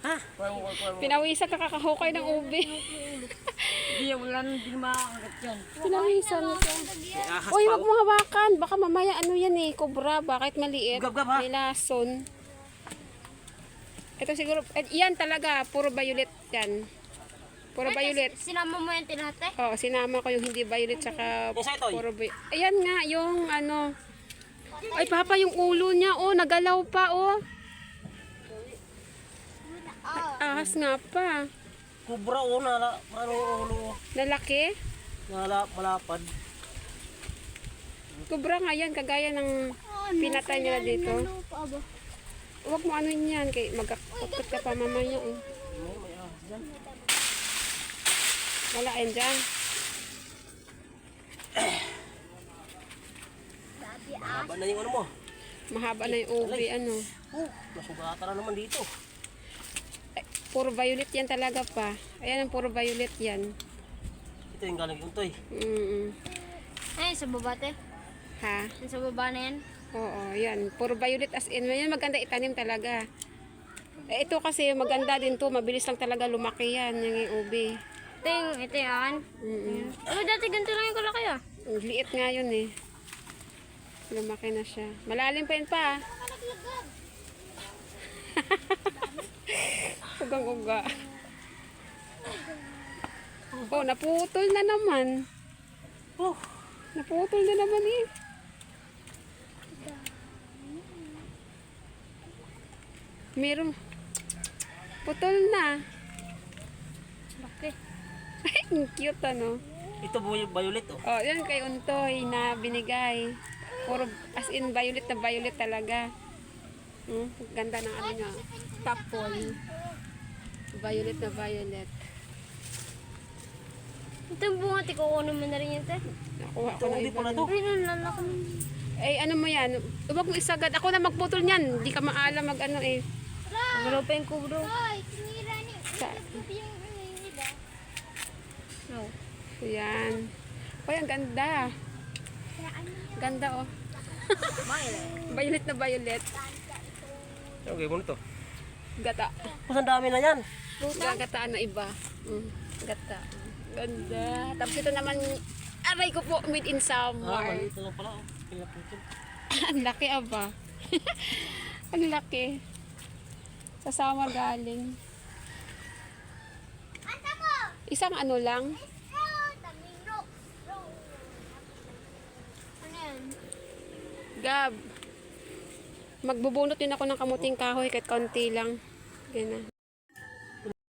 Ha? Pinawisan ka kakahukay ng ube. Hindi, wala nang di maangat yan. Pinawisan ka. Ahas Uy, pa, wag mo hawakan. Baka mamaya ano yan eh, kobra. Bakit maliit? Gab-gab, ha? May lason. Ito siguro, yan talaga, puro violet yan. Puro violet. Sinama mo yan tinate? Oo, sinama ko yung hindi violet tsaka Yung sa ito, puro violet. Ayan nga, yung ano. Ay, papa, yung ulo niya, oh, nagalaw pa, oh. Ahas nga pa. kubra o ano ulo. Lalaki. Malapad. Kobra nga yan, kagaya ng pinatay nila dito. Huwag mo ano yan, kay magkakot ka pa mamaya. Oh. May ahas dyan. Wala yan dyan. Mahaba na yung ano mo. Mahaba na yung ube, ano. Nasugatan na naman dito. Puro violet yan talaga pa. Ayan ang puro violet yan. Ito yung galing yung toy. Ay, sa baba te? Ha? Yung sa baba na yan? Oo, yan. Puro violet as in. Yan maganda itanim talaga. Ito kasi maganda din to. Mabilis lang talaga lumaki yan. Yung ube. Ito yung akin? Oh, dati ganito lang yung kalaki ah. Ang liit nga yun eh. Lumaki na siya. Malalim pa yun pa. Ugang-uga. Oh, naputol na naman. Oh, Naputol na naman eh. Meron. Putol na. Laki. Ay, ang cute ano. ito violet oh. Oh, yan kay Untoy na binigay. Puro as in violet na violet talaga. Ganda ng ano niya. Tapol. Violet na violet. Ito yung bunga, tikukunin mo na rin yan te. Nakuha ko Ito na hindi iba. pala to. Ay, nalalaki mo. Eh, ano mo yan? Huwag mo isagad. Ako na magputol niyan. Hindi ka maalam mag ano eh. Wala pa yung kubro. Sa, No. yan. Uy, ang ganda. Ganda oh. Violet na violet. Okay, mo nito. Gata. Mas ang dami na yan. Gagataan na iba. Gata. Ganda. Tapos ito naman, aray ko po, made in summer. Maliit na lang pala oh. Pinaputol. Ang laki aba. Ang laki. Sa summer galing. Isang ano lang. Ano yan? Gab. Magbubunot din ako ng kamuting kahoy kahit konti lang. Yan na.